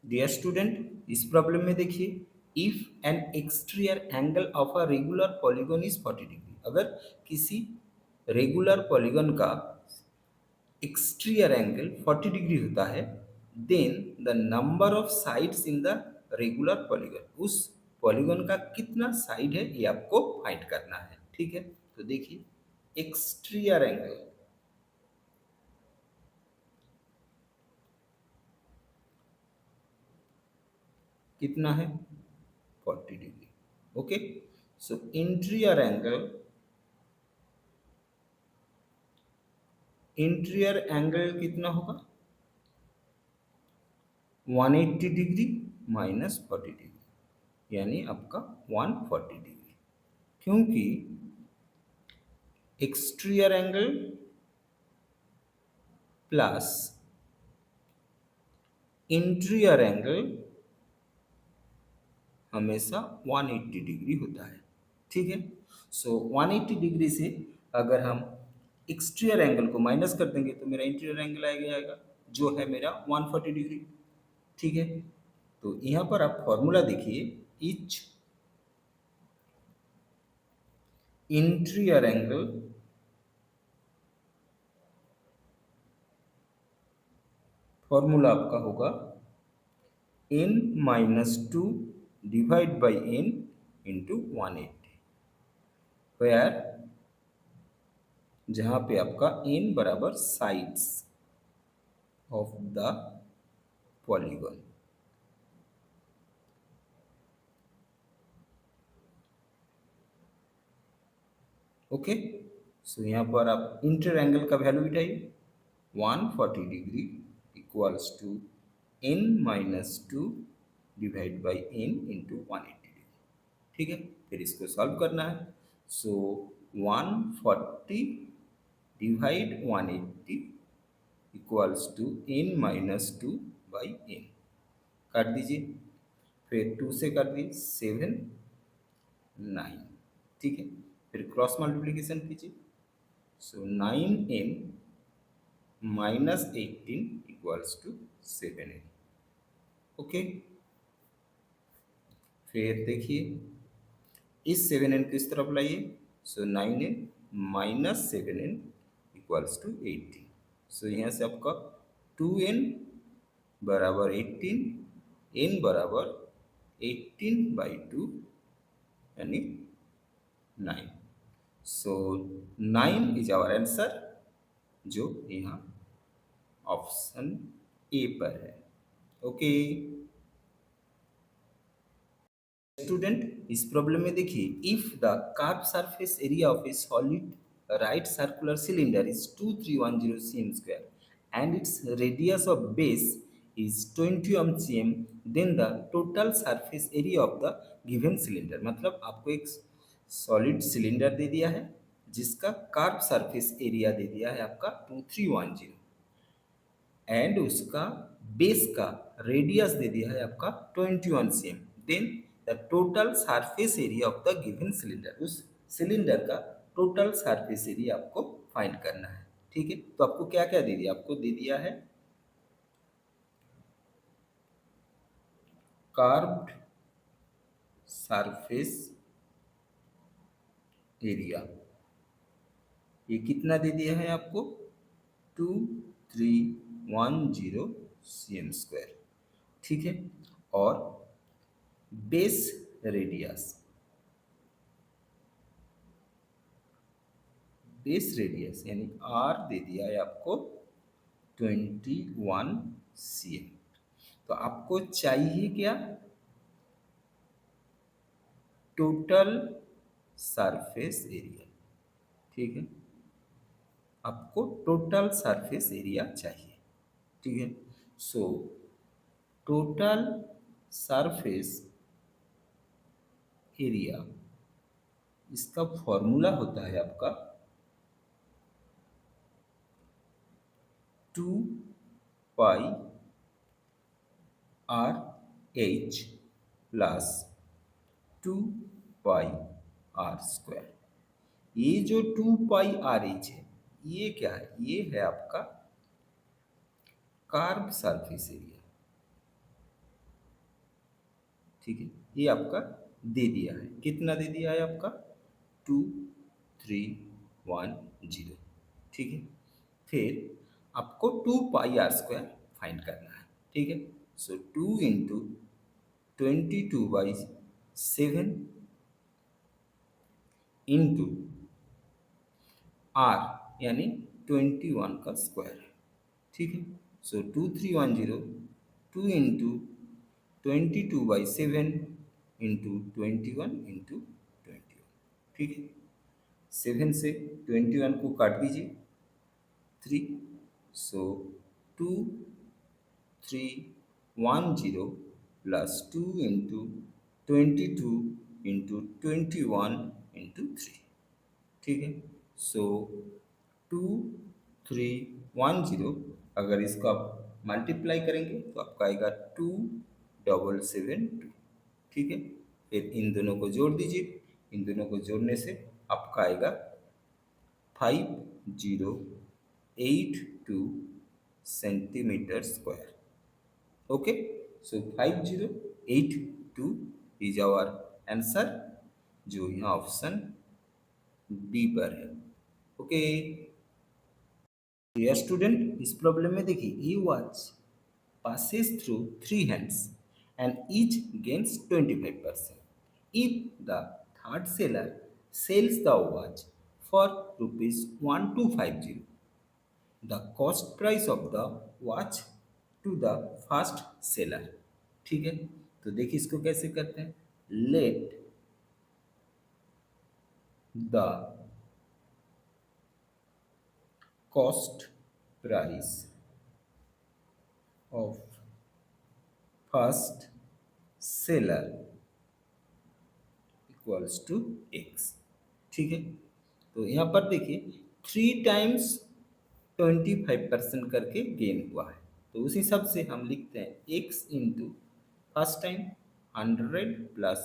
Dear student, इस problem में देखिए, if an exterior angle of a regular polygon is 40 degree. अगर किसी रेगुलर पॉलीगन का एक्सटीरियर एंगल 40 डिग्री होता है, then the number of sides in the regular polygon, उस पॉलीगन का कितना साइड है ये आपको फाइंड करना है। ठीक है, तो देखिए, एक्सटीरियर एंगल कितना है? 40 डिग्री। ओके, सो इंटीरियर एंगल कितना होगा? 180 डिग्री माइनस 40 डिग्री, यानी आपका 140 डिग्री। क्योंकि exterior angle plus interior angle हमेशा 180 डिग्री होता है। ठीक है, सो 180 डिग्री से अगर हम एक्सटीरियर एंगल को माइनस कर देंगे तो मेरा इंटीरियर एंगल आएगा जो है मेरा 140 डिग्री। ठीक है, तो यहाँ पर आप फॉर्मूला देखिए, इच इंटीरियर एंगल फॉर्मूला आपका होगा n minus two divide by n into 180, where जहाँ पे आपका n बराबर sides of the polygon. Okay, so यहाँ पर आप इंटर एंगल का वैल्यू बिठाइए, 140 degree equals to n minus two divide by n into 180 degree. ठीक है, फिर इसको सॉल्व करना है। So 140 divide 180 equals to n minus two by n, काट दीजिए, फिर 2 से काट दिए 7 9। ठीक है, फिर क्रॉस मल्टीप्लिकेशन कीजिए, so 9n minus 18 equals to 7n। Okay, फिर देखिए, इस 7n को इस तरफ लाइए, so 9n minus 7n equals to 18। So यहाँ से आपका 2n बराबर 18, n बराबर 18/2 यानी 9। सो 9 इज आवर आंसर, जो यहाँ ऑप्शन ए पर है। ओके स्टूडेंट, इस प्रॉब्लम में देखिए, if the curve surface area of A solid right circular cylinder is 2310 cm square and its radius of base is 20 cm, then the total surface area of the given cylinder। मतलब आपको एक solid cylinder दे दिया है जिसका curve surface area दे दिया है आपका 2310, and उसका बेस का रेडियस दे दिया है आपका 21 cm, then the total surface area of the given cylinder, उस सिलेंडर का टोटल सरफेस एरिया आपको फाइंड करना है। ठीक है, तो आपको क्या क्या दे दिया? आपको दे दिया है कार्व्ड सरफेस एरिया, ये कितना दे दिया है आपको? 2310 cm स्क्वायर। ठीक है, और बेस रेडियस, बेस रेडियस यानी आर दे दिया है आपको 21 cm। तो आपको चाहिए क्या? Total surface area. ठीक है, आपको टोटल सरफेस एरिया चाहिए। ठीक है, सो टोटल सरफेस एरिया, इसका फॉर्मूला होता है आपका 2πr/h प्लस 2πr²। ये जो 2πr/h है, ये क्या है? ये है आपका कर्व सरफेस एरिया। ठीक है, ये आपका दे दिया है, कितना दे दिया है आपका 2310, ठीक है। फिर आपको 2 पाई r² फाइंड करना है, ठीक है। सो 2 into 22/7 इंटू r यानी 21 का स्क्वायर है, ठीक है। सो 2310 2 into 22/7 इंटू 21 ठीक है। 7 से 21 को काट दीजिए, 3, सो 2310 प्लस 2 into 22 into 21 into 3, ठीक है। सो 2310, अगर इसको आप मल्टीप्लाई करेंगे तो आपका आएगा 2772, ठीक है। फिर इन दोनों को जोड़ दीजिए, इन दोनों को जोड़ने से आपका आएगा 5082 centimetre square. Okay, so 5082 is our answer, जो यहाँ ऑप्शन बी पर है। ओके डियर स्टूडेंट, इस प्रॉब्लम में देखिए, a watch passes through 3 hands and each gains 25%. If the third seller sells the watch for rupees 1250, the cost price of the watch to the first seller, ठीक है। तो देखिए इसको कैसे करते हैं, let the cost price of first seller equals to x, ठीक है। तो यहाँ पर देखिए 3 टाइम्स 25% करके गेन हुआ है, तो उस हिसाब से हम लिखते हैं x into first time 100 plus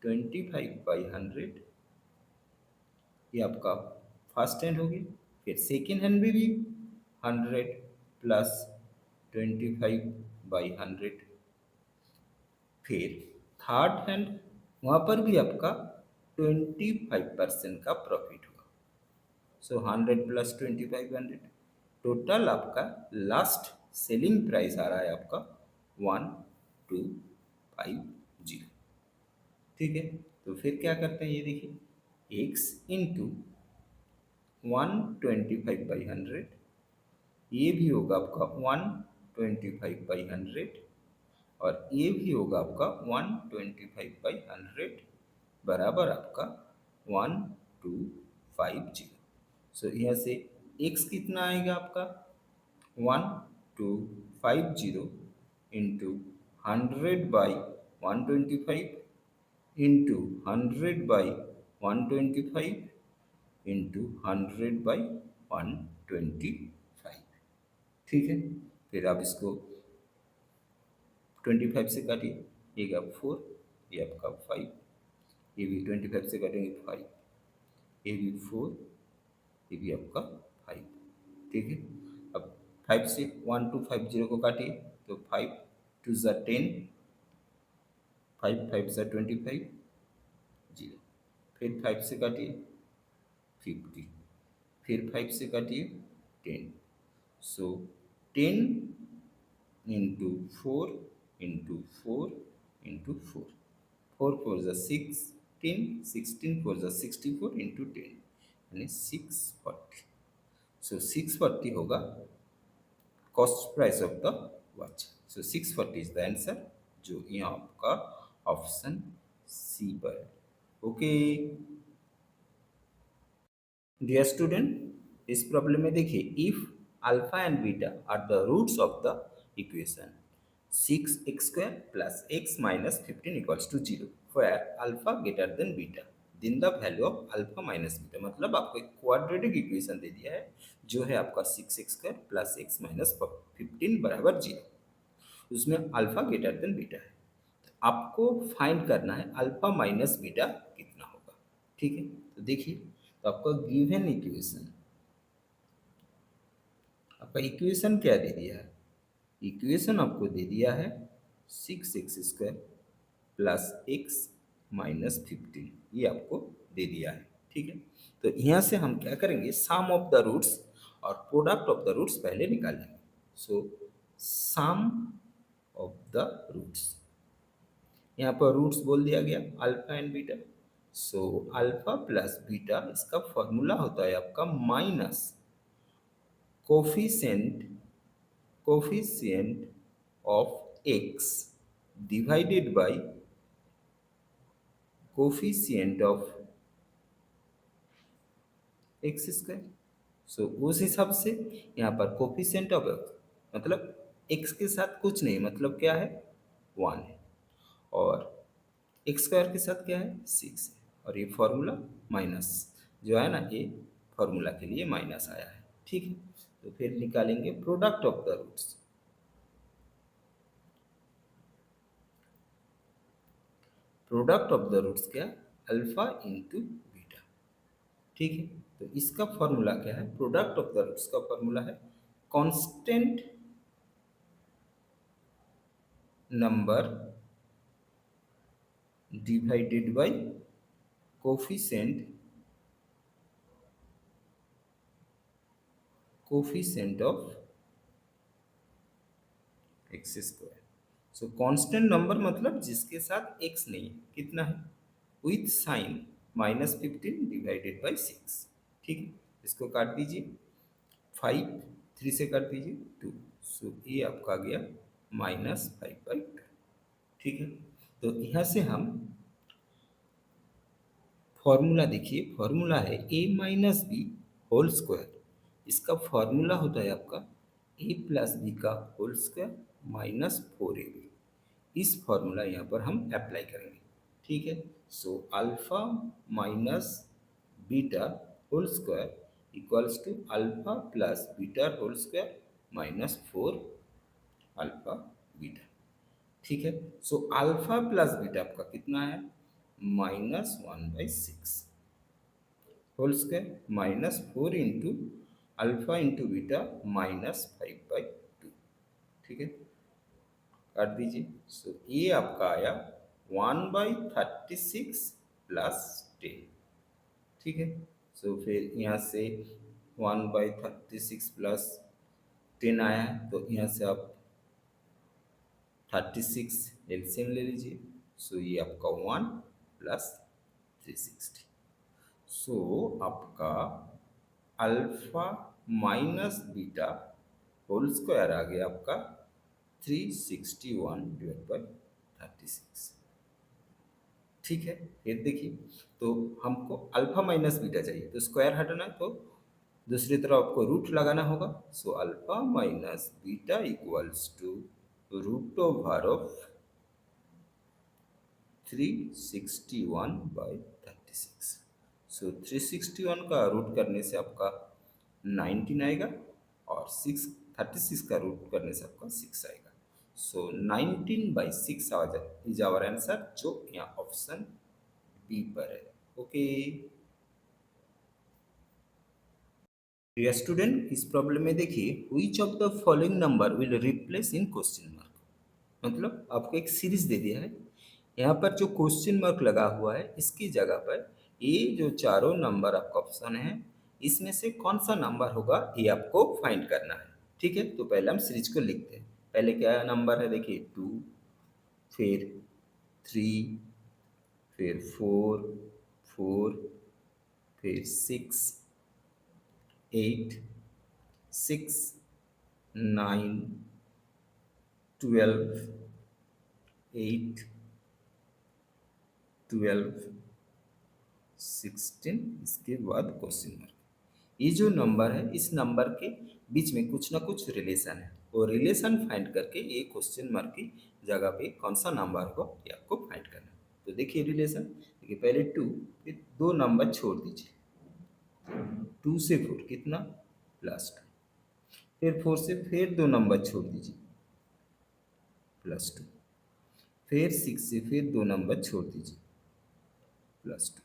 25/100, ये आपका फर्स्ट हैंड हो गया। फिर सेकेंड हैंड में भी 100 प्लस 25/100, फिर थर्ड हैंड, वहाँ पर भी आपका 25% का प्रॉफिट हुआ। सो 100 प्लस 25/100, टोटल आपका लास्ट सेलिंग प्राइस आ रहा है आपका 1250, ठीक है। तो फिर क्या करते हैं, ये देखिए एक्स इंटू 125/100, ये भी होगा आपका 125/100, और ये भी होगा आपका 125/100 बराबर आपका 1250। सो यहाँ से x कितना आएगा आपका 1250 इंटू 100/125 इंटू 100/125 इंटू 100/125, ठीक है। फिर आप इसको 25 से काटिए, ये आपका 4, ये आपका 5, ये भी 25 से काटेंगे 5, ये भी 4, ये भी आपका 5, ठीक है। अब 5 से 1250 को काटिए, तो 5 2 ज़ा 10, 5 5 ज़ा 25, 0। फिर 5 से काटिए 50, फिर 5 से काटिए 10, सो 10 इंटू 4 इंटू 4 इंटू 4, 4 4 ज़ा 16, 16 4 ज़ा 64 इंटू 10, यानी 640। सो 640 होगा cost price of the watch. So 640 is the answer, जो यहाँ आपका ऑप्शन सी पर है। ओके डियर स्टूडेंट, इस प्रॉब्लम में देखिए, if alpha and beta are the roots of the equation 6x² plus x minus 15 equals to 0 where alpha greater than beta, then the value of alpha minus beta. मतलब आपको एक quadratic equation दे दिया है, जो है आपका 6x² प्लस x माइनस 15 बराबर 0, उसमें अल्फा ग्रेटर देन बीटा है। तो आपको फाइंड करना है अल्फा माइनस बीटा कितना होगा, ठीक है। तो देखिए, तो आपका गिवन इक्वेशन, आपका इक्वेशन क्या दे दिया है, इक्वेशन आपको दे दिया है 6x² प्लस एक्स माइनस 15 ये आपको दे दिया है। ठीक है, तो यहाँ से हम क्या करेंगे, सम ऑफ द रूट्स और प्रोडक्ट ऑफ द रूट्स पहले निकालेंगे। So sum of the roots, यहाँ पर रूट्स बोल दिया गया alpha and beta. So alpha plus beta, इसका फॉर्मूला होता है आपका minus coefficient coefficient of x divided by coefficient of x square. So उस हिसाब से यहाँ पर कोफिशिएंट ऑफ एक्स मतलब एक्स के साथ कुछ नहीं, मतलब क्या है, 1 है, और एक्स स्क्वायर के साथ क्या है, 6 है, और ये फॉर्मूला माइनस जो है ना, ये फॉर्मूला के लिए माइनस आया है। ठीक है, तो फिर निकालेंगे product of the roots. Product of the roots क्या, अल्फा इंटू बीटा। ठीक है, तो इसका फॉर्मूला क्या है, प्रोडक्ट ऑफ द रूट्स का फॉर्मूला है constant number divided by coefficient of x square. So constant number मतलब जिसके साथ एक्स नहीं है, कितना है, विथ साइन -15 डिवाइडेड बाई 6। ठीक है, इसको काट दीजिए, 5 3 से काट दीजिए 2, सो ये आपका आ गया -5/2। ठीक है, तो यहाँ से हम फॉर्मूला देखिए, फॉर्मूला है a minus B whole square. इसका फॉर्मूला होता है आपका a प्लस बी का होल स्क्वायर माइनस 4ab। इस फॉर्मूला यहाँ पर हम अप्लाई करेंगे। ठीक है, so alpha minus beta whole square equals to alpha plus beta whole square minus 4 alpha beta. ठीक है, सो अल्फा प्लस बीटा आपका कितना है, -1/6 whole square minus 4 into alpha into beta -5/2। ठीक है, काट दीजिए, सो ये आपका आया 1/36 प्लस 10। ठीक है, सो फिर यहाँ से 1/36 प्लस 10 आया है, तो यहाँ से आप 36 एलसीएम ले लीजिए। सो ये आपका 1 प्लस 360। सो आपका alpha minus beta whole square आ गया आपका 361/36। ठीक है, फिर देखिए, तो हमको अल्फा माइनस बीटा चाहिए, तो स्क्वायर हटाना है, तो दूसरी तरफ आपको रूट लगाना होगा। So alpha minus beta equals to root over of 361/36। So 361 का रूट करने से आपका 19 आएगा, और 36 का रूट करने से आपका 6 आएगा। सो 19/6 इज आवर आंसर, जो यहाँ ऑप्शन बी पर है। ओके डियर स्टूडेंट, इस प्रॉब्लम में देखिए, which of the following number will replace in question mark. मतलब आपको एक सीरीज दे दिया है, यहाँ पर जो क्वेश्चन मार्क लगा हुआ है इसकी जगह पर ये जो चारों नंबर आपका ऑप्शन है, इसमें से कौन सा नंबर होगा ये आपको फाइंड करना है। ठीक है, तो पहले हम सीरीज को लिखते हैं। पहले क्या नंबर है, देखिए 2, फिर 3, फिर 4, फिर 6, 8, 6, 9, 12, 8, 12, 16, इसके बाद क्वेश्चन मार्क। ये जो नंबर है, इस नंबर के बीच में कुछ ना कुछ रिलेशन है, वो रिलेशन फाइंड करके ये क्वेश्चन मार्क की जगह पे कौन सा नंबर होगा ये आपको फाइंड करना है। तो देखिए रिलेशन, देखिए पहले 2, फिर 2 नंबर छोड़ दीजिए, 2 से 4 कितना, +2, फिर 4 से फिर 2 नंबर छोड़ दीजिए, +2, फिर 6 से फिर 2 नंबर छोड़ दीजिए, +2।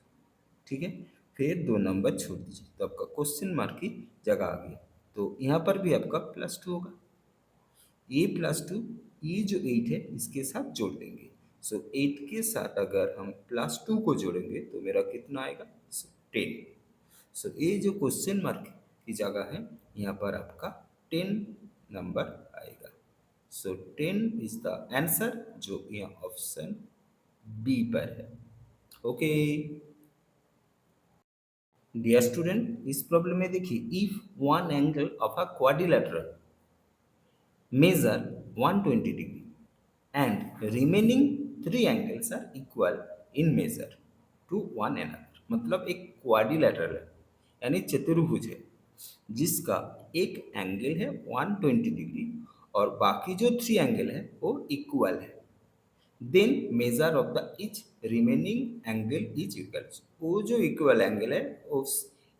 ठीक है, फिर 2 नंबर छोड़ दीजिए, तो आपका क्वेश्चन मार्क की जगह आ गई। तो यहाँ पर भी आपका +2 होगा, ये +2, ये जो 8 है इसके साथ जोड़ देंगे, सो 8 के साथ अगर हम +2 को जोड़ेंगे तो मेरा कितना आएगा? सो 10। सो ये जो क्वेश्चन मार्क की जगह है, यहाँ पर आपका 10 नंबर आएगा। सो 10 इज द आंसर, जो यहाँ ऑप्शन बी पर है। ओके डियर स्टूडेंट, इस प्रॉब्लम में देखिए, if one angle of a quadrilateral measure 120 degree and remaining three angles are equal in measure to one another। मतलब एक क्वाड्रिलेटरल है, यानी चतुर्भुज है, जिसका एक एंगल है 120 डिग्री और बाकी जो थ्री एंगल है वो इक्वल है। Then measure of the each remaining angle is equal. वो जो इक्वल एंगल है उस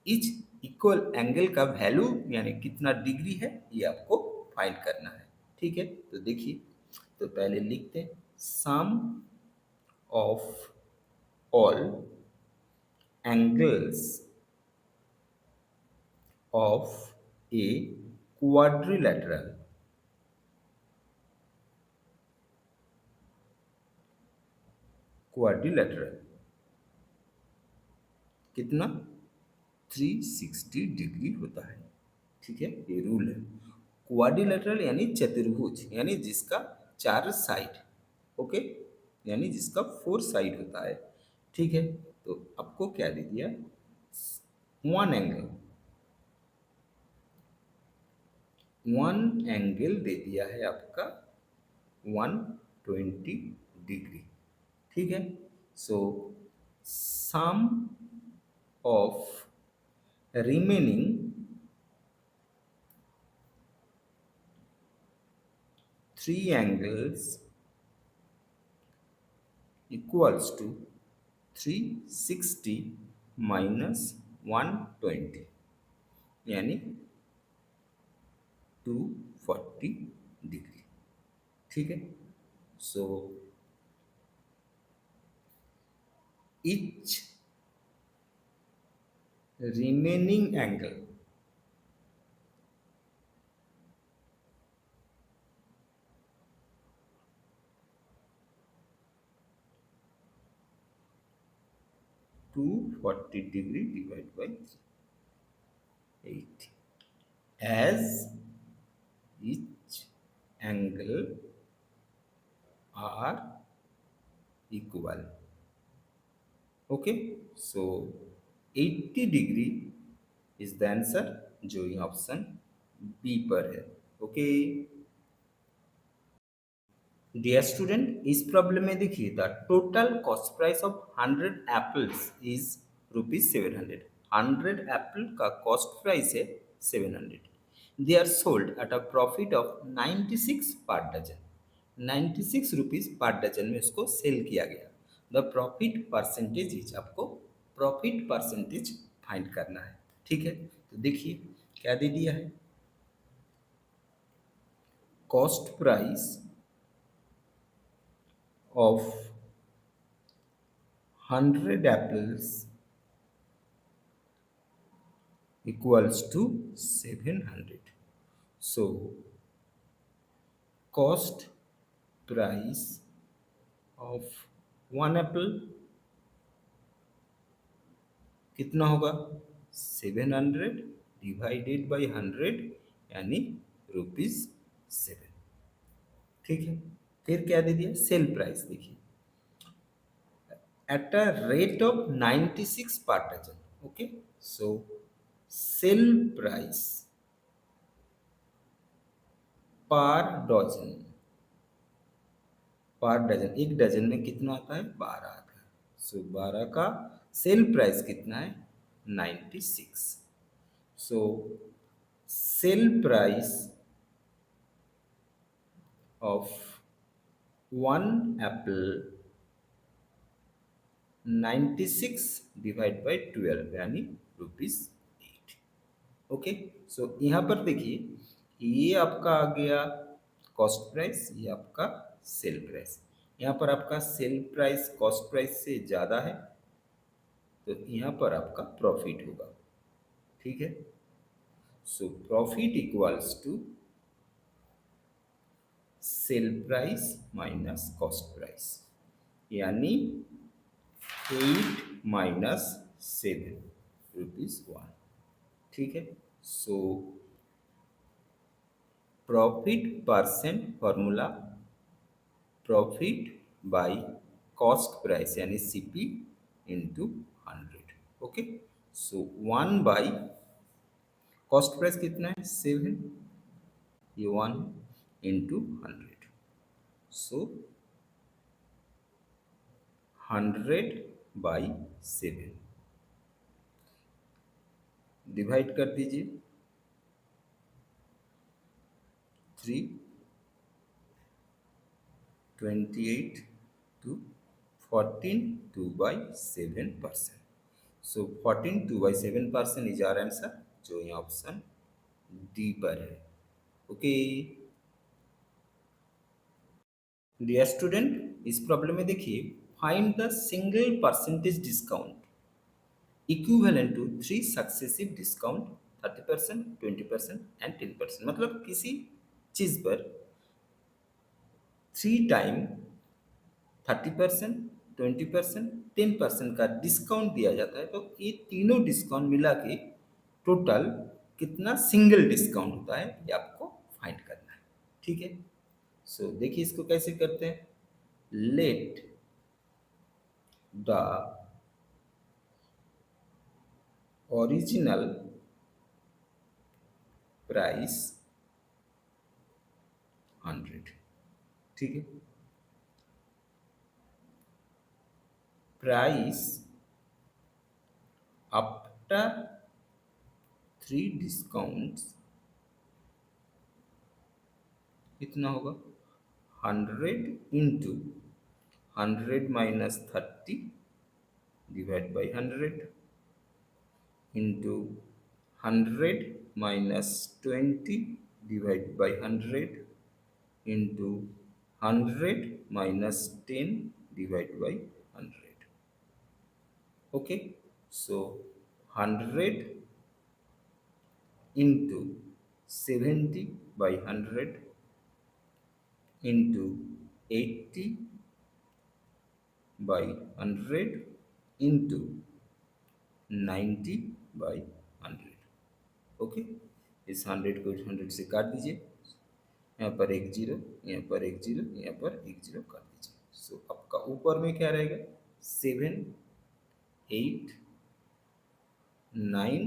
इच इक्वल एंगल का वैल्यू यानी कितना डिग्री है ये आपको फाइंड करना है। ठीक है, तो देखिए, तो पहले लिखते हैं sum of all angles of a quadrilateral quadrilateral कितना 360 डिग्री होता है। ठीक है, ये रूल है। क्वाड्रिलेटरल यानी चतुर्भुज, यानी जिसका चार साइड, ओके, यानी जिसका फोर साइड होता है। ठीक है, तो आपको क्या दे दिया? वन एंगल दे दिया है आपका 120 डिग्री। ठीक है, so sum of remaining three angles equals to 360 minus 120 यानी 240 डिग्री। ठीक है, so each remaining angle to 40 degree divided by 80 as each angle are equal। Okay, so 80 degree is the answer, जो ये ऑप्शन बी पर है। Okay dear student, इस problem में देखिए, the total cost price of 100 apples is ₹700। 100 apple का cost price है 700। They are sold at a profit of 96 per dozen. 96 rupees per dozen में उसको सेल किया गया। द प्रॉफिट परसेंटेज इज, आपको प्रॉफिट परसेंटेज फाइंड करना है। ठीक है, तो देखिए क्या दे दिया है, cost price of 100 apples equals to 700। So cost price of one apple कितना होगा? 700 डिवाइडेड बाई 100 यानी ₹7। ठीक है, फिर क्या दे दिया? सेल प्राइस देखिए, at a rate of 96 per dozen। okay, so sell price per dozen, per dozen, एक डजन में कितना आता है? 12 आता है। सो 12 का सेल प्राइस कितना है? 96। So sale price of one apple 96 divide by 12 यानी ₹8। ओके, सो यहाँ पर देखिए, ये आपका आ गया कॉस्ट प्राइस, ये आपका सेल प्राइस। यहाँ पर आपका सेल प्राइस कॉस्ट प्राइस से ज़्यादा है, तो यहाँ पर आपका प्रॉफिट होगा। ठीक है, so profit equals to sale price minus cost price. यानी 8 माइनस 7 ₹1। ठीक है। So profit percent formula profit by cost price यानी CP into 100। Okay. So 1 by cost price कितना है 7, ये 1 इंटू 100। सो 100/7 डिवाइड कर दीजिए 3 28 to 14 2/7%। So 14 2/7% is our answer, जो ये ऑप्शन डी पर है। ओके डियर स्टूडेंट, इस प्रॉब्लम में देखिए find the single percentage discount equivalent to 3 successive discount 30%, 20% and 10%। मतलब किसी चीज पर 3 टाइम 30%, 20%, 10% का डिस्काउंट दिया जाता है, तो ये तीनों डिस्काउंट मिला के टोटल कितना सिंगल डिस्काउंट होता है ये आपको फाइंड करना है। ठीक है। सो देखिए इसको कैसे करते हैं। Let the original price 100। ठीक है। प्राइस आफ्टर 3 डिस्काउंट्स कितना होगा 100 into 100 minus 30 divide by 100 into 100 minus 20 divide by 100 into 100 minus 10 divide by 100। Okay. So 100 into 70 by 100 into 80 by 100 into 90 by 100। Okay. इस 100 को 100 से काट दीजिए, यहाँ पर एक जीरो, यहाँ पर एक जीरो, यहाँ पर एक जीरो काट दीजिए। सो आपका ऊपर में क्या रहेगा 7 8 9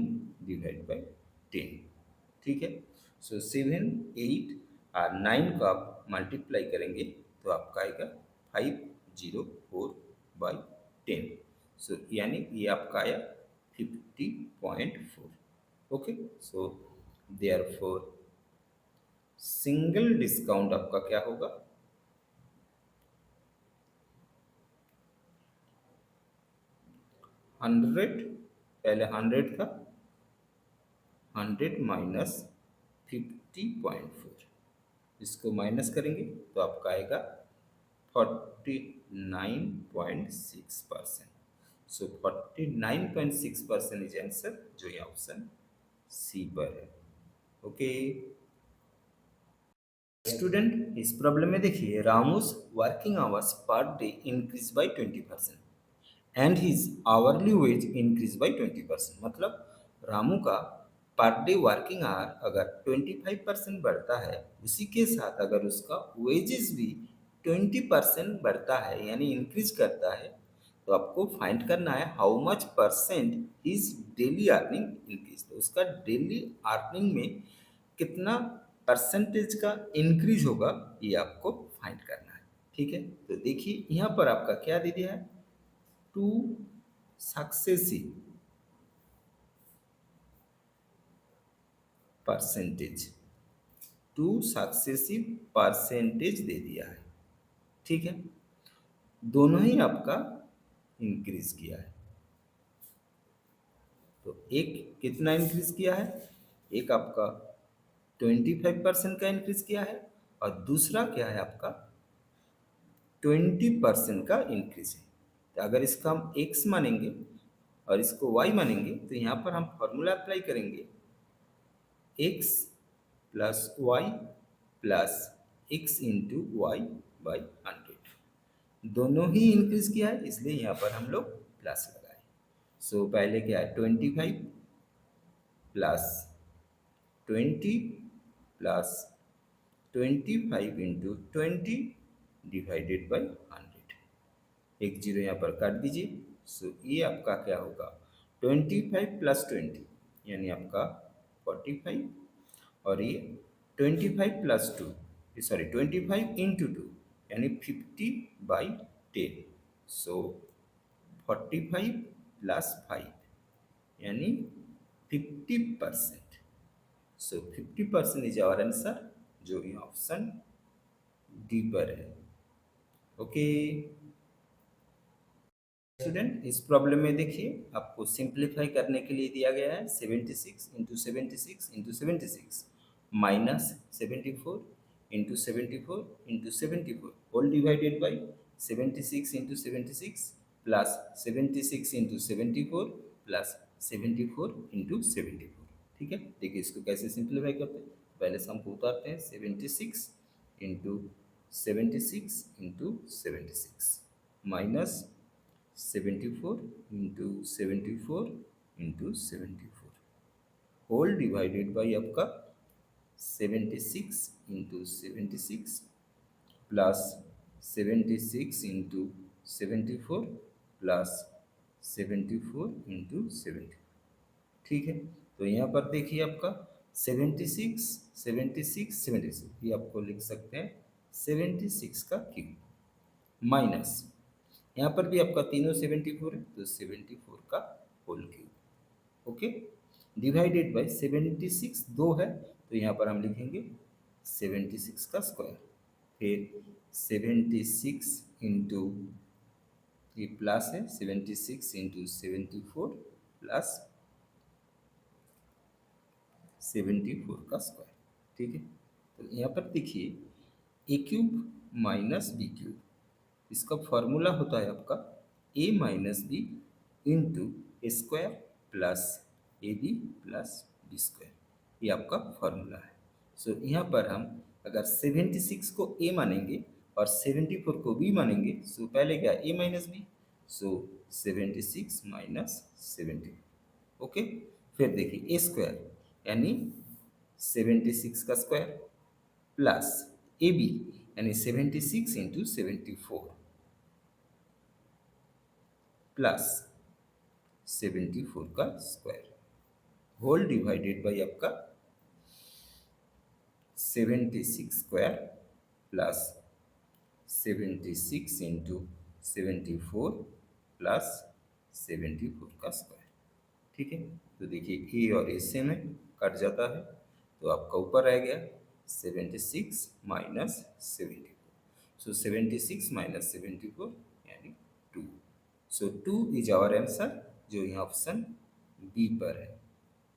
डिवाइड बाई 10। ठीक है। सो 7 8 और 9 को आप मल्टीप्लाई करेंगे तो आपका आएगा 504/10। सो यानी ये आपका आया 50.4। Okay. So therefore single discount आपका क्या होगा 100, पहले 100 था, 100 माइनस 50.4, इसको माइनस करेंगे तो आपका आएगा 49.6%। सो 49.6% इज आंसर, जो ये ऑप्शन सी पर है। ओके स्टूडेंट, इस प्रॉब्लम में देखिए Ramu's working hours per day increase by 20% and his hourly wage increase by 20%। मतलब रामू का पर डे वर्किंग आवर अगर 25% बढ़ता है, उसी के साथ अगर उसका वेजेस भी 20% बढ़ता है यानी इंक्रीज करता है, तो आपको फाइंड करना है how much percent is daily earning increase. तो उसका डेली अर्निंग में कितना परसेंटेज का इंक्रीज होगा ये आपको फाइंड करना है। ठीक है। तो देखिए यहाँ पर आपका क्या दे दिया है 2 सक्सेसिव परसेंटेज, 2 सक्सेसिव परसेंटेज दे दिया है। ठीक है। दोनों ही आपका इंक्रीज किया है। तो एक कितना इंक्रीज किया है, एक आपका 25% का इंक्रीज किया है और दूसरा क्या है आपका 20% का इंक्रीज है। तो अगर इसका हम x मानेंगे और इसको y मानेंगे तो यहाँ पर हम फॉर्मूला अप्लाई करेंगे x plus Y into Y by 100। दोनों ही इंक्रीज किया है, इसलिए यहाँ पर हम लोग प्लस लगाए। सो पहले क्या है 25 प्लस 20 प्लस 25 × 20 डिवाइडेड बाई 100। एक जीरो यहाँ पर काट दीजिए। सो ये आपका क्या होगा 25 प्लस 20 यानी आपका 45, और ये 25 प्लस 2 सॉरी 25 × 2 यानी 50/10। सो 45 प्लस 5 यानी 50%। सो 50% इज आवर आंसर, जो ये ऑप्शन डी पर है। ओके स्टूडेंट, इस प्रॉब्लम में देखिए आपको सिंप्लीफाई करने के लिए दिया गया है 76 × 76 × 76 minus 74 × 74 × 74 whole divided by 76 × 76 plus 76 × 74 plus 74 × 74। ठीक है, देखिए इसको कैसे सिंप्लीफाई करते हैं। पहले सम को उतारते हैं 76 × 76 × 76 माइनस 74 × 74 × 74 होल डिवाइडेड बाई आपका 76 × 76 प्लस 76 × 74 प्लस 74 × 74। ठीक है, तो यहाँ पर देखिए आपका 76 76 76 ये आपको लिख सकते हैं 76 का क्यूब, माइनस यहाँ पर भी आपका तीनों 74 है तो 74 का whole cube. Okay, divided by 76 दो है तो यहाँ पर हम लिखेंगे 76 का स्क्वायर, फिर 76 इंटू ये प्लस है 76 × 74 प्लस 74 का स्क्वायर। ठीक है, तो यहाँ पर देखिए a cube minus b cube, इसका फॉर्मूला होता है आपका a minus b into square plus a b plus b square, ये आपका फॉर्मूला है। सो यहाँ पर हम अगर 76 को ए मानेंगे और 74 को बी मानेंगे, सो पहले क्या ए माइनस बी, सो 76 माइनस 74। ओके, फिर देखिए ए स्क्वायर यानी 76 का स्क्वायर प्लस ए बी यानी 76 × 74 प्लस 74 का स्क्वायर होल डिवाइडेड बाई आपका 76 स्क्वायर प्लस 76 × 74 प्लस 74 का स्क्वायर। ठीक है, तो देखिए ए और ए सेम है, कट जाता है तो आपका ऊपर रह गया 76 माइनस 74। सो 76 माइनस 74 यानी 2। सो 2 इज आवर आंसर, जो यहाँ ऑप्शन बी पर है।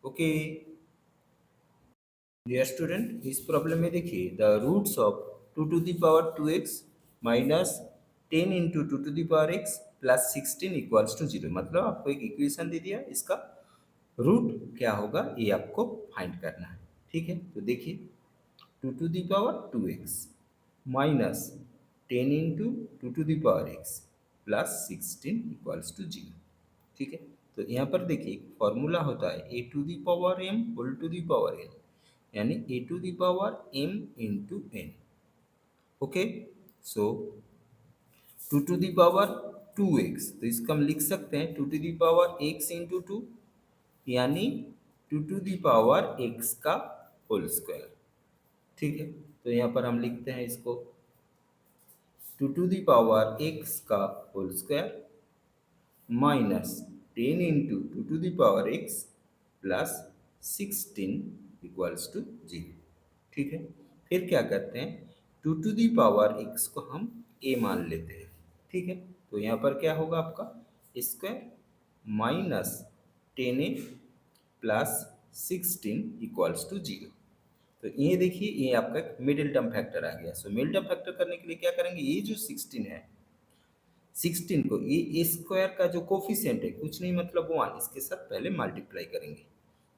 ओके डियर स्टूडेंट, इस प्रॉब्लम में देखिए the roots of 2 to the power 2x minus 10 × 2 to the power x plus 16 equals to 0। मतलब आपको एक इक्वेशन दे दिया, इसका रूट क्या होगा ये आपको फाइंड करना है। ठीक है, तो देखिए 2 to the power 2x minus 10 × 2 to the power x plus 16 equals to 0। ठीक है, तो यहाँ पर देखिए फॉर्मूला होता है a⁴m whole to the power n, यानी a⁴m into n। Okay, so 2 to the power 2x, तो इसका हम लिख सकते हैं 2 to the power x into 2 यानी 2 to the power x का होल स्क्वायर। ठीक है, तो यहाँ पर हम लिखते हैं इसको 2 to the power x का whole square minus 10 × 2 to the power x plus 16 equals to 0। ठीक है, फिर क्या करते हैं 2 to the power x को हम a मान लेते हैं। ठीक है, तो यहाँ पर क्या होगा आपका square minus 10a plus 16 equals to 0। तो ये देखिए ये आपका मिडिल टर्म फैक्टर आ गया। सो मिडिल टर्म फैक्टर करने के लिए क्या करेंगे, ये जो 16 है 16 को ये स्क्वायर का जो कोफिशिएंट है कुछ नहीं मतलब 1, इसके साथ पहले मल्टीप्लाई करेंगे।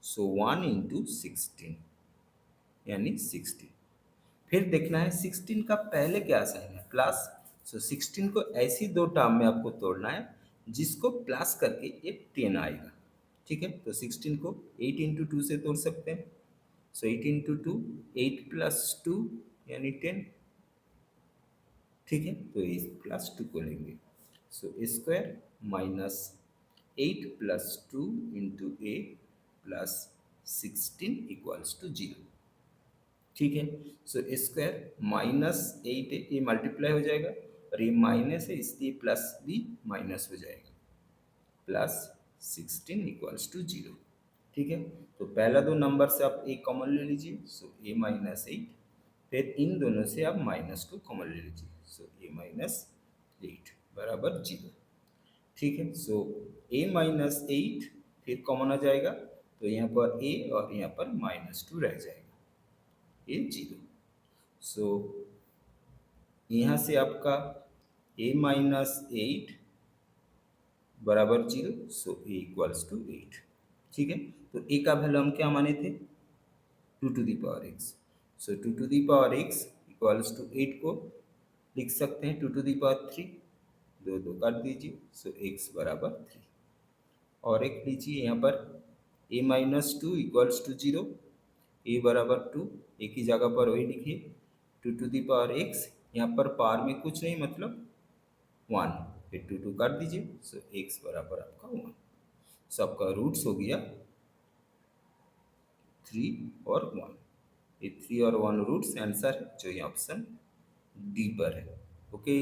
सो 1 × 16 यानी 16। फिर देखना है 16 का पहले क्या साइन है प्लस, सो 16 को ऐसी दो टर्म में आपको तोड़ना है जिसको प्लस करके एक 10 आएगा। ठीक है, तो 16 को 8 इंटू 2 से तोड़ सकते हैं। सो 8 इंटू 2, 8 प्लस 2 यानी 10। ठीक है, तो इस प्लस 2 को लेंगे। So square minus 8 plus 2 into A plus 16 equals to 0। ठीक है, सो स्क्वायर माइनस 8 है, ये मल्टीप्लाई हो जाएगा और ये माइनस है इसलिए प्लस भी माइनस हो जाएगा, प्लस 16 इक्वल्स टू 0। ठीक है, तो पहला दो नंबर से आप ए कॉमन ले लीजिए, सो ए माइनस 8, फिर इन दोनों से आप -2 कॉमन ले लीजिए, सो ए माइनस 8 बराबर 0। ठीक है, सो ए माइनस 8 फिर कॉमन आ जाएगा, तो यहाँ पर ए और यहाँ पर -2 रह जाएगा, ये 0। सो यहाँ से आपका ए माइनस 8 बराबर 0, सो ए इक्वल्स टू 8। ठीक है, तो ए का वैल्यू हम क्या माने थे, 2 to the power x. So 2 to the power x equals to 8 को लिख सकते हैं 2 टू दी पावर 3, दो दो काट दीजिए, सो एक्स बराबर 3। और एक लीजिए यहाँ पर ए माइनस 2 इक्वल्स टू 0, ए बराबर 2, एक ही जगह पर वही लिखिए 2 टू दी पावर एक्स, यहाँ पर पावर में कुछ नहीं मतलब 1, फिर 2 2 काट दीजिए, सो एक्स बराबर आपका 1। सो आपका रूट्स हो गया 3 और 1, ये 3 और 1 रूट्स आंसर है जो ये ऑप्शन डी पर है। ओके।